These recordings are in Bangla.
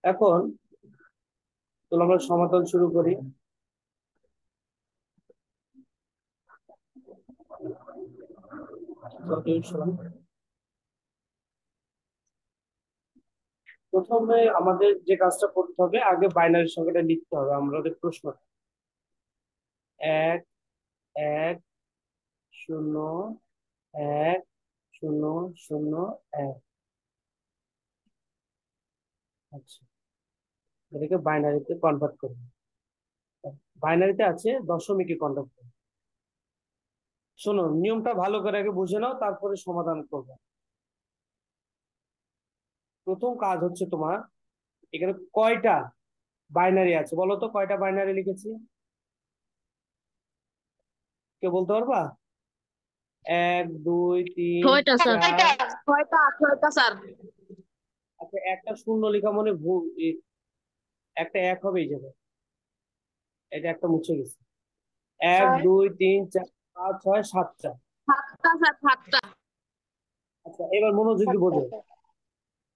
এখন চলো আমরা সমাধান শুরু করি। প্রথমে আমাদের যে কাজটা করতে হবে, আগে বাইনারি সংখ্যাটা লিখতে হবে আমাদের প্রশ্ন। 1 1 0 1 0 0 1। আচ্ছা, এটাকে বাইনারিতে কনভার্ট করবো। বাইনারিতে আছে দশমিকে কনভার্ট করবো। শোনো, নিয়মটা ভালো করে আগে বুঝে নাও, তারপরে সমাধান করবো। প্রথম কাজ হচ্ছে তোমার, এখানে কয়টা বাইনারি আছে বলো তো, কয়টা বাইনারি লিখেছি? কে বলতে পারবা? 1 2 3 ছয়টা স্যার। 4। ছয়টা ছয়টা স্যার। আচ্ছা, একটা শূন্য লেখা মানে ভুল, একটা এক হবে এই জায়গায়। এটা একটা মুছে গেছে। 1 2 3 4 5 6 7টা। সাতটা স্যার, সাতটা। আচ্ছা, এবার মনোযোগ দিয়ে বোঝো।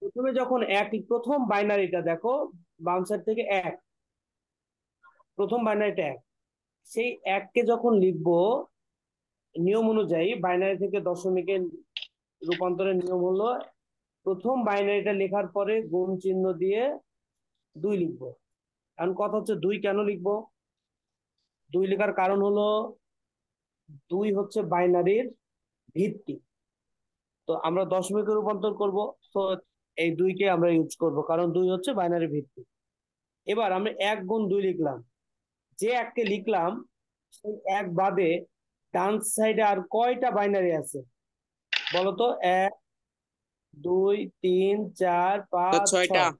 প্রথমে যখন প্রথম বাইনারিটা দেখো, বাম সাইড থেকে এক, প্রথম বাইনারিটা এক। সেই এককে যখন লিখবো, নিয়ম অনুযায়ী বাইনারি থেকে দশমিকে রূপান্তরের নিয়ম হলো, প্রথম বাইনারিটা লেখার পরে গুণ চিহ্ন দিয়ে 2 লিখবো। এখন কথা হচ্ছে 2 কেন লিখবো? 2 লেখার কারণ হলো, 2 হচ্ছে বাইনারির ভিত্তি। তো আমরা দশমিকে রূপান্তর করব, তো এই 2কে আমরা ইউজ করব, কারণ 2 হচ্ছে বাইনারি ভিত্তি। এবার আমরা 1 গুণ 2 লিখলাম। যে এককে লিখলাম, সেই এক বাদে ডান সাইডে আর কয়টা বাইনারি আছে বলতো? 1 2 3 4 5 ছয়টা। 6।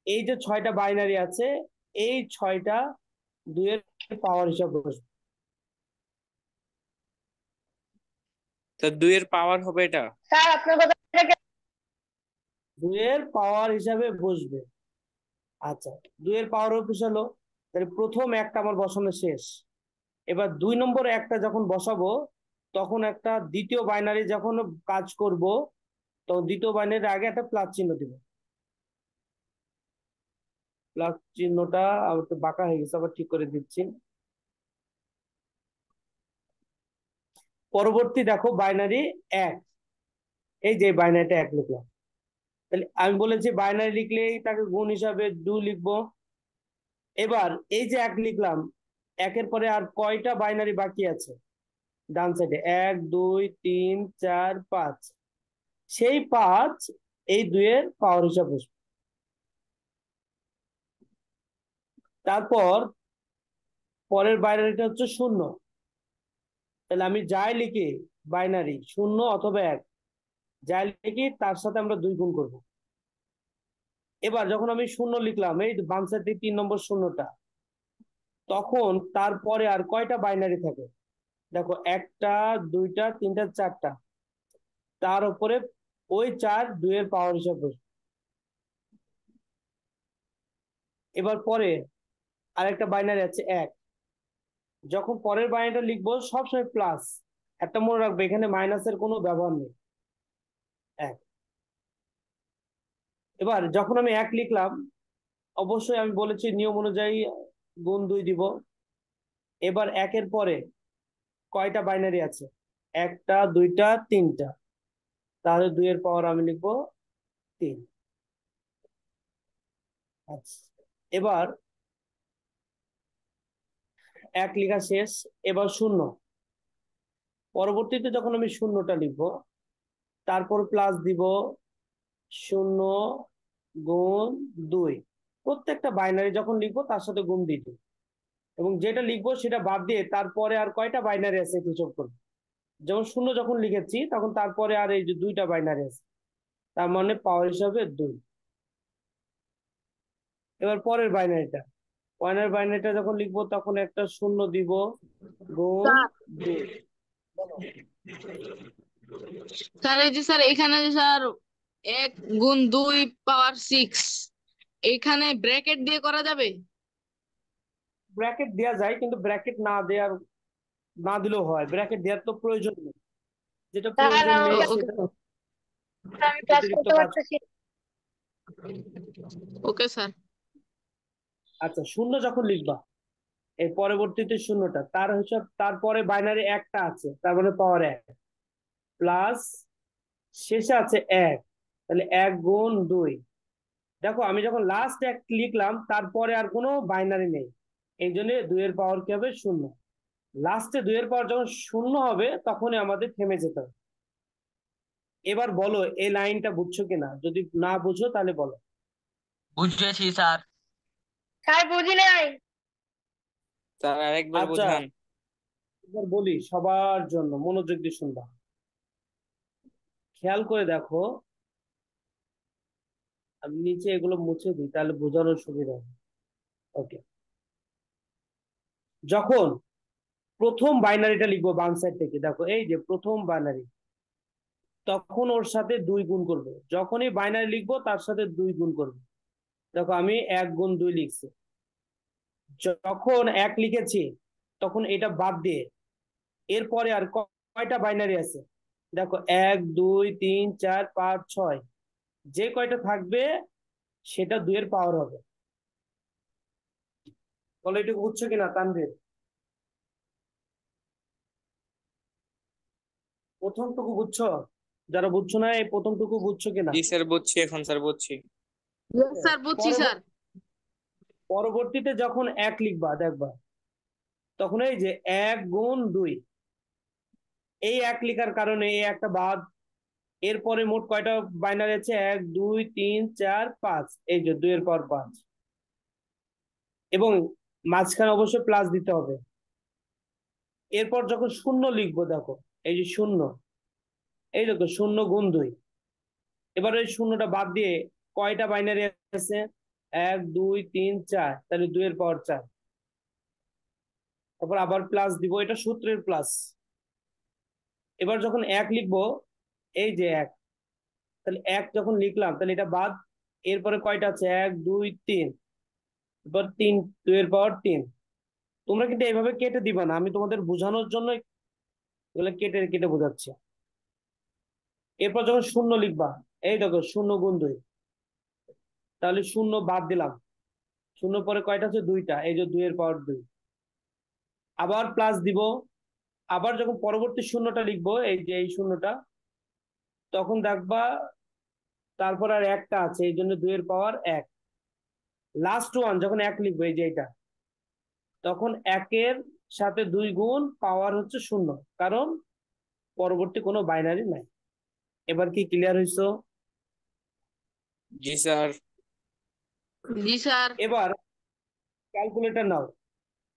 এই যে 6টা বাইনারি আছে, এই 6টা 2 এর পাওয়ার হিসাবে বসবে। তা 2 এর পাওয়ার হবে এটা। স্যার আপনার কথা 2 এর পাওয়ার হিসাবে বসবে। আচ্ছা, 2 এর পাওয়ার অফিস হলো, তাহলে প্রথম একটা আমার বসানো শেষ। এবার 2 নম্বর একটা যখন বসাবো, তখন একটা দ্বিতীয় বাইনারি যখন কাজ করব, তো দ্বিতীয় বাইনারির আগে একটা প্লাস চিহ্ন দিব। প্লাস চিহ্নটা আমার একটু বাঁকা হয়ে গেছে, আবার ঠিক করে দিচ্ছি। পরবর্তী দেখো বাইনারি এক, এই যে বাইনারিটা এক লিখলাম। তাহলে আমি বলেছি বাইনারি লিখলেই তাকে গুণ হিসাবে 2 লিখবো। এবার এই যে এক লিখলাম, একের পরে আর কয়টা বাইনারি বাকি আছে ডান সাইডে? 1 2 3 4 5। সেই 5 এই 2 এর পাওয়ার হিসাবে বসবে। তারপর পরের বাইনারিটা হচ্ছে শূন্য। তাহলে আমি যাই লিখি, বাইনারি শূন্য অথবা এক, যাই লিখি তার সাথে আমরা 2 গুণ করব। এবার যখন আমি শূন্য লিখলাম, এই বাম সাইডে 3 নম্বর শূন্যটা, তখন তারপরে আর কয়টা বাইনারি থাকে দেখো? একটা, দুইটা, তিনটা, চারটা। তার উপরে ওই 4 2 এর পাওয়ার হিসাবে বসবে। এবার পরে আরেকটা বাইনারি আছে এক। যখন পরের বাইনারিটা লিখবো সবসময় প্লাস, একটা মনে রাখবে এখানে মাইনাসের কোনো ব্যবহার নেই। এক। এবার যখন আমি এক লিখলাম, অবশ্যই আমি বলেছি নিয়ম অনুযায়ী গুণ 2 দিব। এবার একের পরে কয়টা বাইনারি আছে? একটা, দুইটা, তিনটা। তাহলে 2 এর পাওয়ার আমি লিখবো 3। আচ্ছা, এবার এক লেখা শেষ। এবার শূন্য। পরবর্তীতে যখন আমি শূন্যটা লিখবো, তারপর প্লাস দিব, 0 গুণ 2। প্রত্যেকটা বাইনারি যখন লিখবো তার সাথে গুণ দিই, এবং যেটা লিখবো সেটা বাদ দিয়ে তারপরে আর কয়টা বাইনারি আছে হিসাব করবো। যেমন শূন্য যখন লিখেছি, তখন তারপরে আর এই যে 2টা বাইনারি আছে, তার মানে পাওয়ার হিসাবে 2। এবার পরের বাইনারিটা যখন লিখবো, তখন একটা শূন্য দিব, গুণ স্যার। 2। বলো। স্যার এই যে স্যার এখানে যে স্যার 1 গুণ 2 পাওয়ার 6, এখানে ব্র্যাকেট দিয়ে করা যাবে? ব্র্যাকেট দেওয়া যায়, কিন্তু ব্র্যাকেট না দিলেও হয়, ব্র্যাকেট দেওয়ার তো প্রয়োজন নেই। যেটা স্যার প্রয়োজন নেই ওকে। সেটা আমি ক্লাস অতিরিক্ত করতে কাজ। পারতেছি। Okay sir. আচ্ছা, শূন্য যখন লিখবা এই পরবর্তীতে শূন্যটা তার হিসাব, তারপরে বাইনারি একটা আছে, তার মানে পাওয়ার এক, প্লাস শেষে আছে এক, তাহলে 1 গুণ 2। দেখো আমি যখন লাস্ট এক লিখলাম তারপরে আর কোনো বাইনারি নেই, এই জন্য 2 এর পাওয়ার কি হবে? শূন্য। লাস্টে 2 এর পাওয়ার যখন শূন্য হবে তখনই আমাদের থেমে যেতে হবে। এবার বলো এই লাইনটা বুঝছো কিনা, যদি না বুঝো তাহলে বলো। বুঝেছি স্যার। স্যার বুঝি নাই। স্যার আরেকবার আচ্ছা, বোঝান। এবার বলি সবার জন্য, মনোযোগ দিয়ে শুনবা, খেয়াল করে দেখো। আমি নিচে এগুলো মুছে দিই তাহলে বোঝানোর সুবিধা হবে। ওকে, যখন প্রথম বাইনারিটা লিখবো বাম সাইড থেকে, দেখো এই যে প্রথম বাইনারি, তখন ওর সাথে 2 গুণ করবে। যখনই বাইনারি লিখবো তার সাথে 2 গুণ করবে। দেখো আমি 1 গুণ 2 লিখছি। যখন এক লিখেছি তখন এটা বাদ দিয়ে এরপরে আর কয়টা বাইনারি আছে? দেখো 1 2 3 4 5 6, যে কয়টা থাকবে সেটা 2 এর পাওয়ার হবে। বলো এটুকু বুঝছো কিনা তানভীর? প্রথমটুকু বুঝছো? যারা বুঝছো না এই প্রথমটুকু বুঝছো কিনা? জি স্যার বুঝছি, এখন স্যার বুঝছি। ইয়েস স্যার, বুঝছি স্যার। পরবর্তীতে যখন এক লিখবা দেখবা তখন এই যে 1 গুণ 2, এই এক লিখার কারণে এই একটা বাদ। এরপরে মোট কয়টা বাইনারি আছে? 1 2 3 4 5, এই যে 2 এর পাওয়ার 5, এবং মাঝখানে অবশ্যই প্লাস দিতে হবে। এরপর যখন শূন্য লিখবো দেখো এই যে শূন্য, এই দেখো 0 গুণ 2। এবার ওই শূন্যটা বাদ দিয়ে কয়টা বাইনারি আছে? 1 2 3 4, তাহলে 2 এর পাওয়ার 4। তারপর আবার প্লাস দিব, এটা সূত্রের প্লাস। এবার যখন এক লিখবো, এই যে এক, তাহলে এক যখন লিখলাম তাহলে এটা বাদ। এরপরে কয়টা আছে? 1 2 3, এবার 3, 2 এর পাওয়ার 3। তোমরা কিন্তু এইভাবে কেটে দিবা না, আমি তোমাদের বোঝানোর জন্য এগুলো কেটে কেটে বোঝাচ্ছি। এরপর যখন শূন্য লিখবা, এই দেখো 0 গুণ 2, তাহলে শূন্য বাদ দিলাম। শূন্য পরে কয়টা আছে? 2টা, এই যে 2 এর পাওয়ার 2। আবার প্লাস দিব। আবার যখন পরবর্তী শূন্যটা লিখবো, এই যে এই শূন্যটা, তখন দেখবা তারপর আর একটা আছে, এই জন্য 2 এর পাওয়ার 1। লাস্ট ওয়ান যখন এক লিখবো, এই যে এটা, তখন একের সাথে 2 গুণ পাওয়ার হচ্ছে শূন্য, কারণ পরবর্তী কোনো বাইনারি নাই। এবার কি ক্লিয়ার হইছো? জি স্যার। জি স্যার। এবার ক্যালকুলেটর নাও।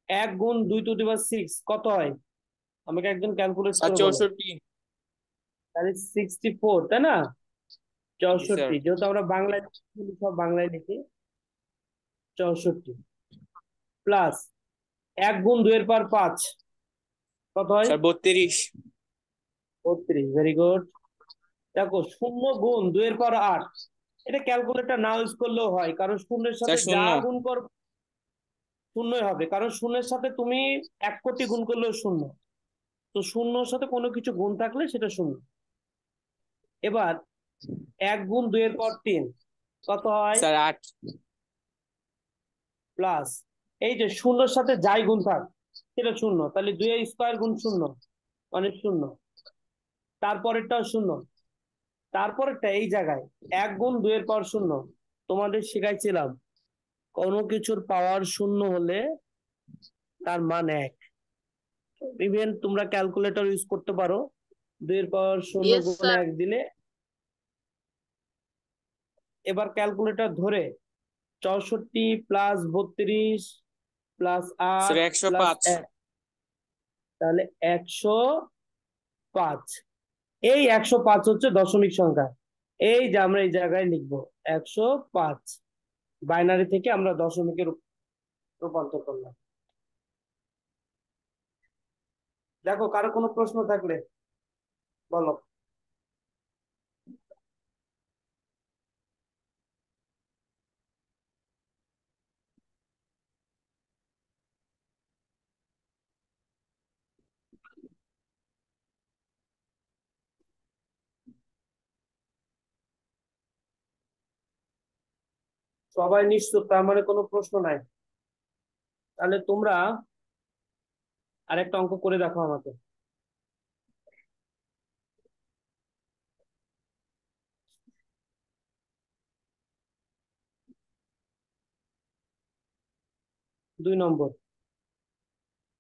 1 গুণ 2 টু দি পাওয়ার 6 কত হয়? আমাকে একজন ক্যালকুলেট স্যার করে বলো। 64। তাহলে 64, তাই না? জি স্যার। 64, যেহেতু আমরা বাংলায় লিখি, সব বাংলায় লিখি। 64 প্লাস 1 গুণ 2 এর পাওয়ার 5 কত হয়? স্যার 32। 32, very good. দেখো 0 গুণ 2 এর পাওয়ার 8, এটা ক্যালকুলেটর না ইউজ করলেও হয়, কারণ শূন্যের সাথে স্যার যা শূন্য। গুণ কর শূন্যই হবে, কারণ শূন্যের সাথে তুমি 1 কোটি গুণ করলেও শূন্য। তো শূন্যর সাথে কোনো কিছু গুণ থাকলে সেটা শূন্য। এবার 1 গুণ 2 এর পাওয়ার 3 কত হয়? স্যার 8। প্লাস এই যে শূন্যর সাথে যাই গুণ থাক সেটা শূন্য, তাহলে 2 এর স্কোয়ার গুণ শূন্য মানে শূন্য। তারপরেরটাও শূন্য, তারপরেরটা এই জায়গায় 1 গুণ 2 এর পাওয়ার শূন্য। তোমাদের শিখাইছিলাম কোনো কিছুর পাওয়ার শূন্য হলে তার মান 1। ইভেন তোমরা ক্যালকুলেটর ইউজ করতে পারো, 2 এর পাওয়ার শূন্য ইয়েস গুণ স্যার। 1 দিলে। এবার ক্যালকুলেটর ধরে 64 প্লাস 32 প্লাস স্যার 8 প্লাস 105। 1, তাহলে 105। এই 105 হচ্ছে দশমিক সংখ্যা। এই যে আমরা এই জায়গায় লিখবো 105, বাইনারি থেকে আমরা দশমিকে রূপান্তর করলাম। দেখো কারো কোনো প্রশ্ন থাকলে বলো। সবাই নিশ্চুপ, তার মানে কোনো প্রশ্ন নাই। তাহলে তোমরা আরেকটা অঙ্ক করে দেখো আমাকে। দুই নম্বর,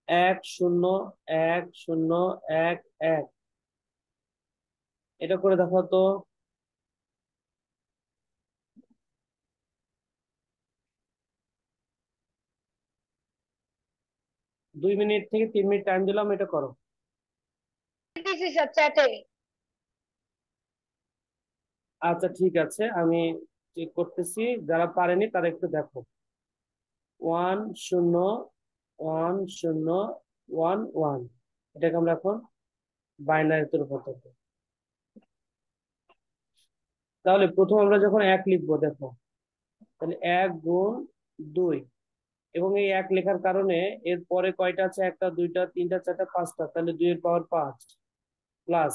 1 0 1 0 1 1, এটা করে দেখো তো। 2 মিনিট থেকে 3 মিনিট টাইম দিলাম, এটা করো। দিছি স্যার চ্যাটে। আচ্ছা ঠিক আছে, আমি চেক করতেছি, যারা পারেনি তারা একটু দেখো। 1 0 1 0 1 1, এটাকে আমরা এখন বাইনারিতে রূপান্তর করবো। তাহলে প্রথম আমরা যখন 1 লিখবো, দেখো তাহলে 1 গুণ 2, এবং এই 1 লেখার কারণে এর পরে কয়টা আছে, 1টা 2টা 3টা 4টা 5টা, তাহলে 2 এর পাওয়ার 5 প্লাস,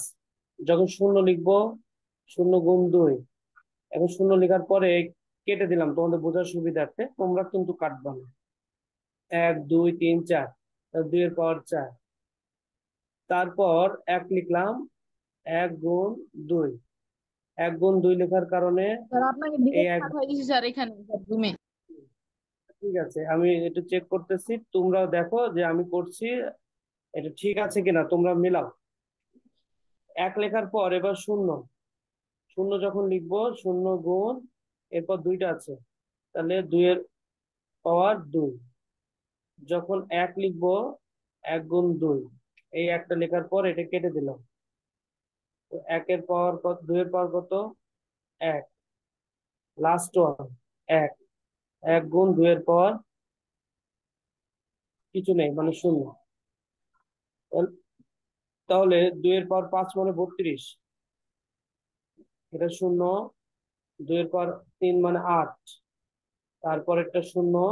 যখন 0 লিখবো, 0 গুণ 2, এখন 0 লেখার পরে কেটে দিলাম তোমাদের বোঝার সুবিধার্থে, তোমরা কিন্তু কাটবা না। 1 2 3 4, 2 এর পাওয়ার 4, তারপর 1 লিখলাম, 1 গুণ 2, 1 গুণ 2 লেখার কারণে স্যার আপনাকে এই ডিরেক্ট 1। পাঠাই দিছি স্যার এখানে রুমে। ঠিক আছে, আমি একটু চেক করতেছি, তোমরাও দেখো যে আমি করছি এটা ঠিক আছে কিনা, তোমরা মিলাও। 1 লেখার পর এবার 0, 0 যখন লিখবো, 0 গুণ, এরপর 2টা আছে, তাহলে 2 এর পাওয়ার 2, যখন 1 লিখবো, 1 গুণ 2, এই একটা লেখার পর এটা কেটে দিলাম, তো 1 এর পাওয়ার কত, 2 এর পাওয়ার কত, 1, লাস্ট ওয়ান 1, 1 গুণ 2 এর পাওয়ার কিছু নেই, মানে 0। তাহলে 2 এর পাওয়ার 5 মানে 32, এটা 0, 2 এর পাওয়ার 3 মানে 8, তারপর একটা 0,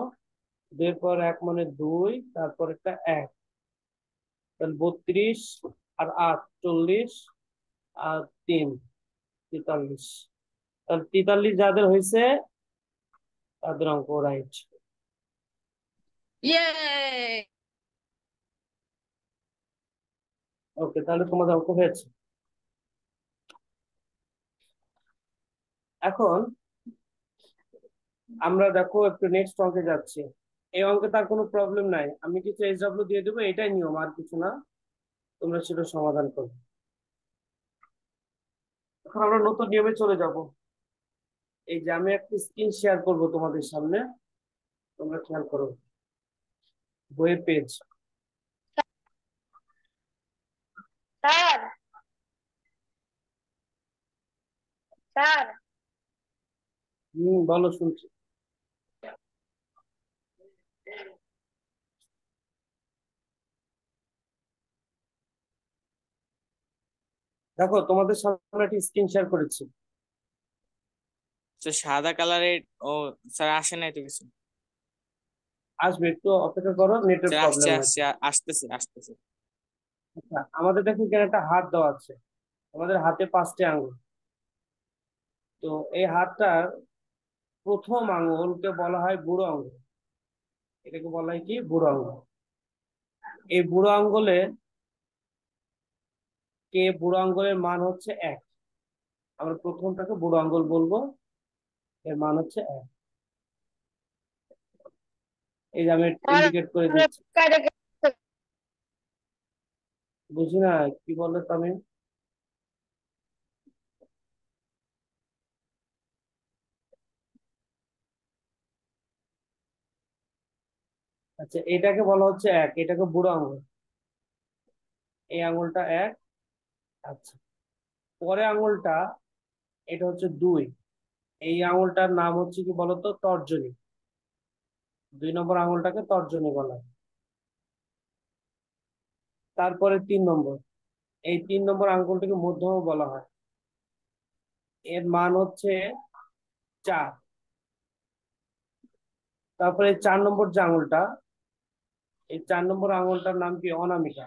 2 এর পাওয়ার 1 মানে 2, তারপর একটা 1, তাহলে 32 আর 8 40, আর 3 43, তাহলে 43 যাদের হয়েছে তাদের অঙ্ক রাইট। ইয়ে ওকে, তাহলে তোমাদের অঙ্ক হয়েছে। এখন আমরা দেখো একটু নেক্সট অঙ্কে যাচ্ছি। এই অঙ্কে তার কোনো প্রবলেম নাই, আমি কিছু SW দিয়ে দেবো, এটাই নিয়ম, আর কিছু না, তোমরা সেটা সমাধান করবে। এখন আমরা নতুন নিয়মে চলে যাব। এই যে আমি একটা স্ক্রিন শেয়ার করব তোমাদের সামনে, তোমরা খেয়াল করো, বইয়ের পেজ। স্যার স্যার বলো, শুনছি। দেখো তোমাদের সামনে একটা স্ক্রিন শেয়ার করেছি, তো সাদা কালারের, ও স্যার আসে নাই তো কিছু। আসবে, একটু অপেক্ষা করো, নেটের স্যার আসছে প্রবলেম আসছে হয়েছে। আসতেছে আসতেছে। আচ্ছা, আমাদের দেখো এখানে একটা হাত দেওয়া আছে, আমাদের হাতে 5টি আঙ্গুল। তো এই হাতটার প্রথম আঙ্গুলকে বলা হয় বুড়ো আঙ্গুল, এটাকে বলা হয় কি, বুড়ো আঙ্গুল। এই বুড়ো আঙ্গুলে বুড়ো আঙ্গুলের মান হচ্ছে 1, আমরা প্রথমটাকে বুড়ো আঙ্গুল বলবো, এর মান হচ্ছে 1। এই যে আমি স্যার ইন্ডিকেট করে আমরা দিচ্ছি, কায়দা করে- বুঝি না কি বললে তুমি। আচ্ছা, এটাকে বলা হচ্ছে 1, এটাকে বুড়ো আঙ্গুল, এই আঙ্গুলটা 1। আচ্ছা, পরে আঙ্গুলটা, এটা হচ্ছে 2, এই আঙ্গুলটার নাম হচ্ছে কি বলতো, তর্জনী। 2 নম্বর আঙ্গুলটাকে তর্জনী বলা হয়। তারপরে 3 নম্বর, এই 3 নম্বর আঙ্গুলটাকে মধ্যম বলা হয়, এর মান হচ্ছে 4। তারপরে 4 নম্বর যে আঙ্গুলটা, এই 4 নম্বর আঙ্গুলটার নাম কি, অনামিকা,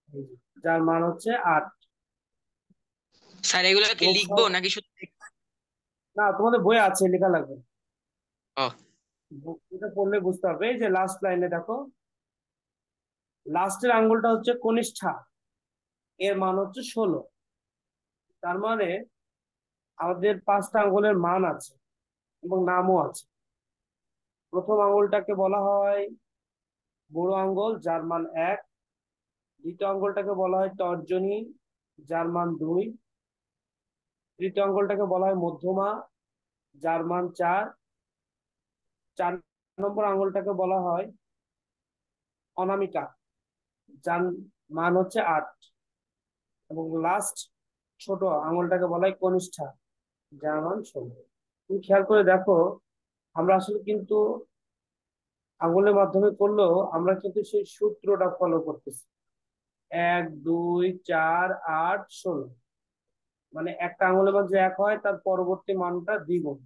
এই যে, যার মান হচ্ছে 8। স্যার এগুলো কি এবং লিখবো নাকি শুধু না, তোমাদের বই আছে, লেখা লাগবে। হ্যাঁ। এটা পড়লে বুঝতে পারবে। এই যে লাস্ট লাইনে দেখো, লাস্টের আঙ্গুলটা হচ্ছে কনিষ্ঠা, এর মান হচ্ছে 16। তার মানে আমাদের 5টা আঙ্গুলের মান আছে এবং নামও আছে। প্রথম আঙ্গুলটাকে বলা হয় বুড়ো আঙ্গুল, যার মান 1। দ্বিতীয় আঙ্গুলটাকে বলা হয় তর্জনী, যার মান 2। তৃতীয় আঙ্গুলটাকে বলা হয় মধ্যমা, যার মান 4। 4 নম্বর আঙ্গুলটাকে বলা হয় অনামিকা, যার মান হচ্ছে 8। এবং লাস্ট ছোট আঙ্গুলটাকে বলা হয় কনিষ্ঠা, যার মান 16। তুমি খেয়াল করে দেখো, আমরা আসলে কিন্তু আঙ্গুলের মাধ্যমে করলেও আমরা কিন্তু সেই সূত্রটা ফলো করতেছি। 1 2 4 8 16, মানে একটা আঙ্গুলের মান যে 1 হয় তার পরবর্তী মানটা দ্বিগুণ,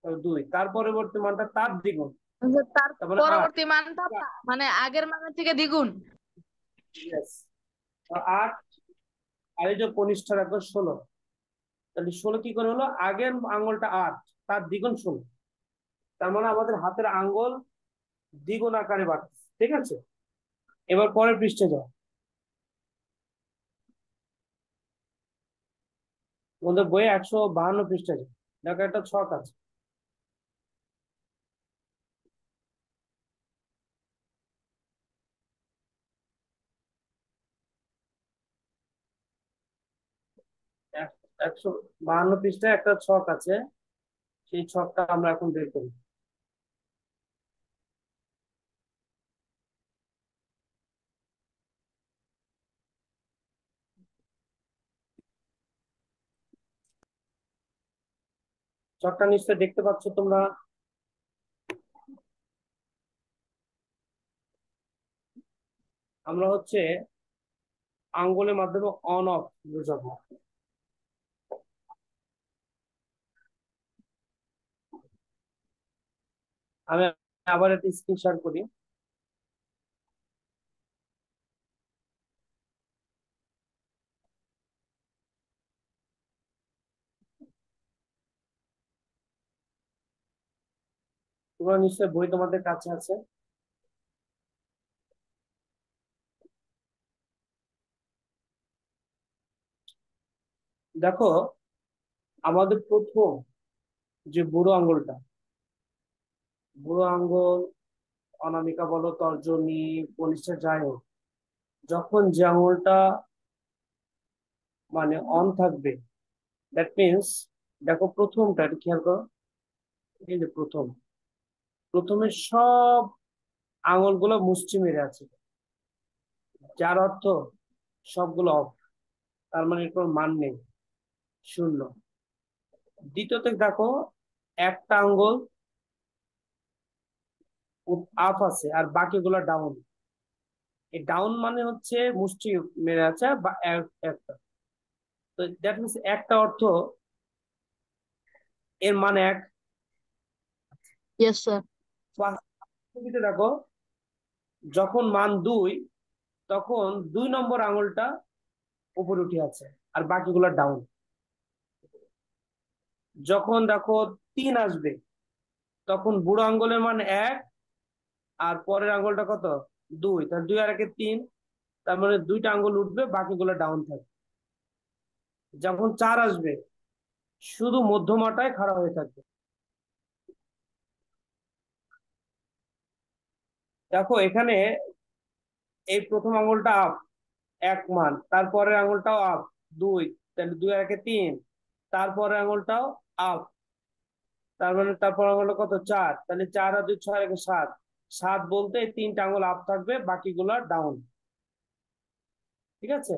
2, তার পরবর্তী মানটা তার দ্বিগুণ, যে তার তার মানে 8। পরবর্তী মানটা মানে আগের মানের থেকে দ্বিগুণ। Yes, 8। আর এই যে কনিষ্ঠা রাখবো 16, তাহলে 16 কি করে হলো? আগের আঙ্গুলটা 8, তার দ্বিগুণ 16। তার মানে আমাদের হাতের আঙ্গুল দ্বিগুণ আকারে বাড়ছে। ঠিক আছে, এবার পরের পৃষ্ঠে যাও। তোমাদের বইয়ে 152 পৃষ্ঠা যাও, দেখো একটা ছক আছে। এক- 152 পৃষ্ঠায় একটা ছক আছে, সেই ছকটা আমরা এখন বের করি। ছকটা নিশ্চয়ই দেখতে পাচ্ছ তোমরা। আমরা হচ্ছে আঙ্গুলের মাধ্যমে অন অফ বুঝাবো। আমি আবার একটা স্ক্রিন শেয়ার করি। তোমরা নিশ্চয়ই বই তোমাদের কাছে আছে। দেখো, আমাদের প্রথম যে বুড়ো আঙ্গুল, অনামিকা বলো, তর্জনী, কনিষ্ঠা, যাই হোক, যখন যে আঙুলটা মানে অন থাকবে, দ্যাট মিনস, দেখো প্রথমটা, এটা খেয়াল করো। এই যে প্রথমে সব আঙুলগুলো মুষ্টি মেরে আছে, যার অর্থ সবগুলো অফ। তার মানে এর কোনো মান নেই, 0। দ্বিতীয়তে দেখো, একটা আঙ্গুল আপ আছে আর বাকিগুলো ডাউন। এই ডাউন মানে হচ্ছে মুষ্টি মেরে আছে বা একটা। তো দ্যাট মিনস একটা অর্থ এর মান 1। Yes sir. ছবিতে দেখো, যখন মান 2, তখন 2 নম্বর আঙুলটা উপরে উঠে আছে আর বাকিগুলো ডাউন। যখন দেখো 3 আসবে, তখন বুড়ো আঙ্গুলের মান 1 আর পরের আঙ্গুলটা কত? 2, তার 2 আর 1 3, তার মানে 2টা আঙ্গুল উঠবে, বাকিগুলো ডাউন থাকবে। যখন 4 আসবে, শুধু মধ্যমাটায় খাড়া হয়ে থাকবে। দেখো এখানে এই প্রথম আঙ্গুলটা আপ, 1 মান, তারপরের আঙ্গুলটাও আপ, 2, তাহলে 2 আর 1 3, তারপরের আঙ্গুলটাও আপ, তার মানে তারপর আঙ্গুলটা কত? 4, তাহলে 4 আর 2 6 আর 1 7। 7 বলতে এই 3টা আঙ্গুল আপ থাকবে, বাকিগুলো ডাউন। ঠিক আছে,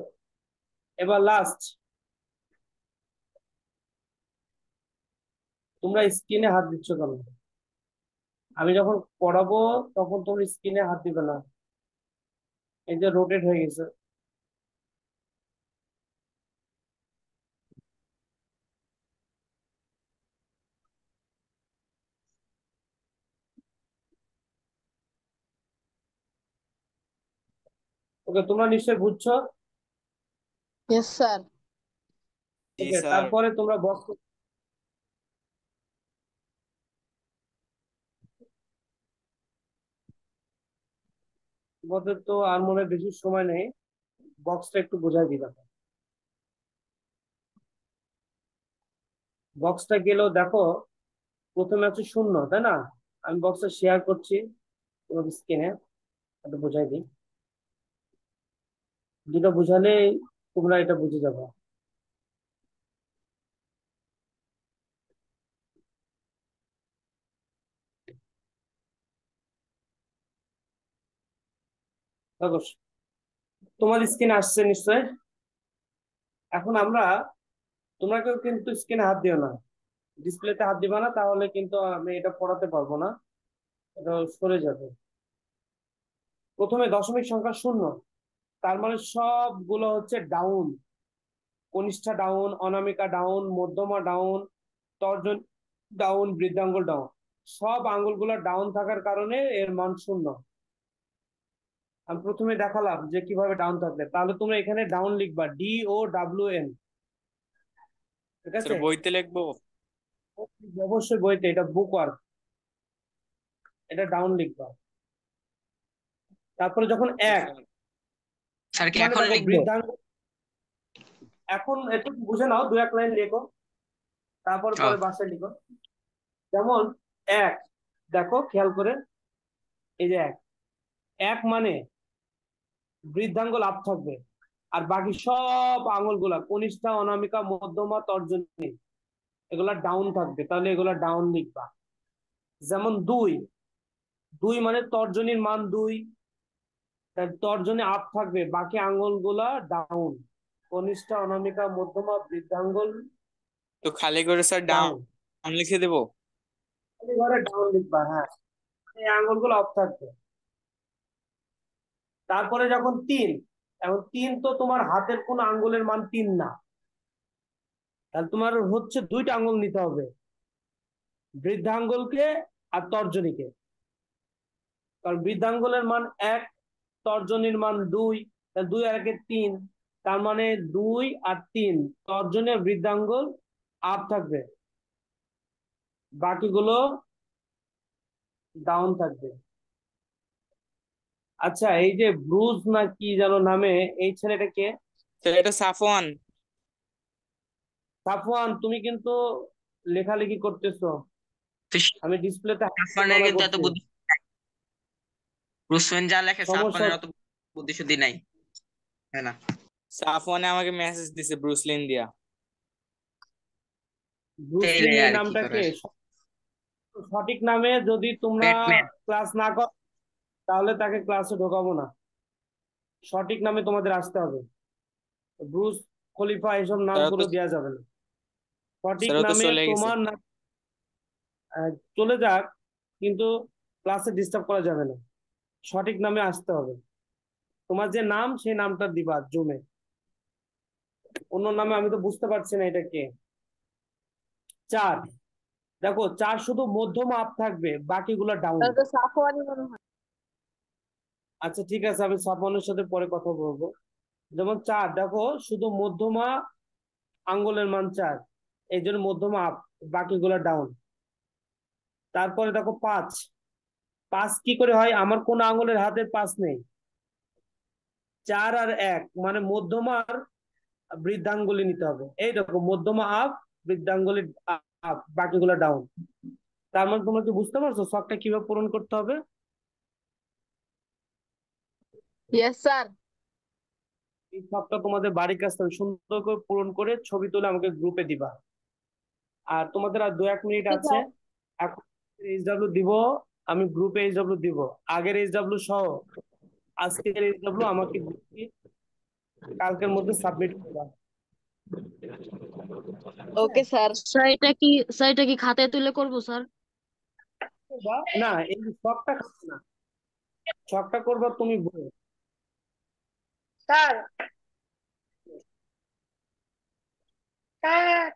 এবার লাস্ট। তোমরা স্ক্রিনে হাত দিচ্ছ কেন? আমি যখন পড়াবো তখন তোমরা স্ক্রিনে হাত দিবে না, এই যে রোটেট হয়ে গেছে। ওকে, তোমরা নিশ্চয়ই বুঝছো। Yes sir. জি ওকে, স্যার। তারপরে তোমরা বক্স তোমাদের তো আর মনে হয় বেশি সময় নেই, বক্সটা একটু বোঝাই দিই দেখো। বক্সটা গেলেও দেখো, প্রথমে আছে শূন্য, তাই না? আমি বক্সটা শেয়ার করছি তোমার স্ক্রিনে, এটা বোঝাই দিই। যেটা বুঝালে তোমরা এটা বুঝে যাবে। দেখো, তোমার স্ক্রিনে আসছে নিশ্চয়। এখন আমরা, তোমরা কেউ কিন্তু স্ক্রিনে হাত দিও না, ডিসপ্লেতে হাত দিবা না, তাহলে কিন্তু আমি এটা পড়াতে পারবো না, এটা সরে যাবে। প্রথমে দশমিক সংখ্যা শূন্য, তার মানে সবগুলো হচ্ছে ডাউন। কনিষ্ঠা ডাউন, অনামিকা ডাউন, মধ্যমা ডাউন, তর্জন ডাউন, বৃদ্ধাঙ্গুল ডাউন। সব আঙ্গুলগুলো ডাউন থাকার কারণে এর মান শূন্য। আমি প্রথমে দেখালাম যে কিভাবে ডাউন থাকলে, তাহলে তোমরা এখানে ডাউন লিখবা DOWN। ঠিক স্যার আছে? বইতে লিখবো? অবশ্যই বইতে, এটা বুক ওয়ার্ক, এটা ডাউন লিখবা। তারপরে যখন জি এক, স্যার। স্যার কি মানে এখন দেখো লিখবো? বৃদ্ধাঙ্গুল, এখন একটু বুঝে নাও, দু এক লাইন লেখো, তারপর ও, পরে বাসায় লিখো। যেমন এক, দেখো খেয়াল করে, এই যে এক, এক মানে বৃদ্ধাঙ্গুল আপ থাকবে, আর বাকি সব আঙুলগুলা কনিষ্ঠা, অনামিকা, মধ্যমা, তর্জনী, এগুলা ডাউন থাকবে, তাহলে এগুলা ডাউন লিখবা। যেমন দুই, দুই মানে তর্জনীর মান দুই, তর্জনী আপ থাকবে, বাকি আঙুলগুলা ডাউন, কনিষ্ঠা, অনামিকা, মধ্যমা, বৃদ্ধাঙ্গুল তো খালি করে স্যার ডাউন। ডাউন লিখে দেবো? ঘরে ডাউন লিখবা, হ্যাঁ, এই আঙুলগুলো অফ থাকবে। তারপরে যখন তিন, এখন তিন তো তোমার হাতের কোন আঙ্গুলের মান তিন না, তাহলে তোমার হচ্ছে দুইটা আঙ্গুল নিতে হবে, বৃদ্ধাঙ্গুলকে আর তর্জনীকে। কারণ বৃদ্ধাঙ্গুলের মান এক, তর্জনীর মান দুই, তাহলে দুই আর একে তিন, তার মানে দুই আর তিন, তর্জনী আর বৃদ্ধাঙ্গুল আপ থাকবে, বাকিগুলো ডাউন থাকবে। আচ্ছা, এই যে ব্রুজ না কি যেন নামে, এই ছেলেটাকে, স্যার এটা সাফওয়ান। সাফওয়ান, তুমি কিন্তু লেখালেখি করতেছো, আমি ডিসপ্লেতে সাফওয়ানের তুলনা কিন্তু এত করছি। বুদ্ধি। রুসবেন যা লেখে সমস্যা, সাফওয়ানের অত বুদ্ধি শুদ্ধি নাই, তাই না? সাফওয়ানে আমাকে মেসেজ দিছে ব্রুসলিন দিয়া। ব্রুসলি তেলে আর কি নামটাকে করার। সঠিক নামে যদি তোমরা ব্যাটম্যান। ক্লাস না করো, তাহলে তাকে ক্লাসে ঢোকাবো না। সঠিক নামে তোমাদের আসতে হবে, ব্রুস খলিফা এসব নাম স্যার তো কোনো দেওয়া যাবে না। সঠিক স্যার তো নামে চলে গেছে। তোমার নাম, চলে যাক, কিন্তু ক্লাসে ডিস্টার্ব করা যাবে না, সঠিক নামে আসতে হবে। তোমার যে নাম, সেই নামটা দিবা জুমে, অন্য নামে আমি তো বুঝতে পারছি না এটা কে। চার, দেখো চার শুধু মধ্যম আপ থাকবে, বাকিগুলো ডাউন। তাহলে তো সাফওয়ানই মনে হয়। আচ্ছা ঠিক আছে, আমি সাপনের সাথে পরে কথা বলবো। যেমন চার, দেখো শুধু মধ্যমা আঙ্গুলের মান চার, এই জন্য মধ্যমা আপ, বাকিগুলো ডাউন। তারপরে দেখো পাঁচ, পাঁচ কি করে হয়, আমার কোন আঙ্গুলের হাতের পাঁচ নেই, চার আর এক মানে মধ্যমার বৃদ্ধাঙ্গুলি নিতে হবে, এই দেখো মধ্যমা আপ, বৃদ্ধাঙ্গুলি আপ, বাকিগুলো ডাউন। তার মানে তোমরা কি বুঝতে পারছো শখটা কিভাবে পূরণ করতে হবে? Yes sir. এই শখটা তোমাদের বাড়ির কাজ থেকে সুন্দর করে পূরণ করে ছবি তুলে আমাকে গ্রুপে দিবা। আর তোমাদের আর দু এক মিনিট আছে, এখন এইচডব্লিউ দিব, আমি গ্রুপে এইচডব্লিউ দিব, আগের এইচডব্লিউ সহ আজকের এইচডব্লিউ আমাকে কালকের মধ্যে সাবমিট করবা। Okay sir. স্যার এটা কি খাতায় তুলে করবো স্যার? না, এই শখটা খাবে না, শখটা করবা তুমি বই। Sir, sir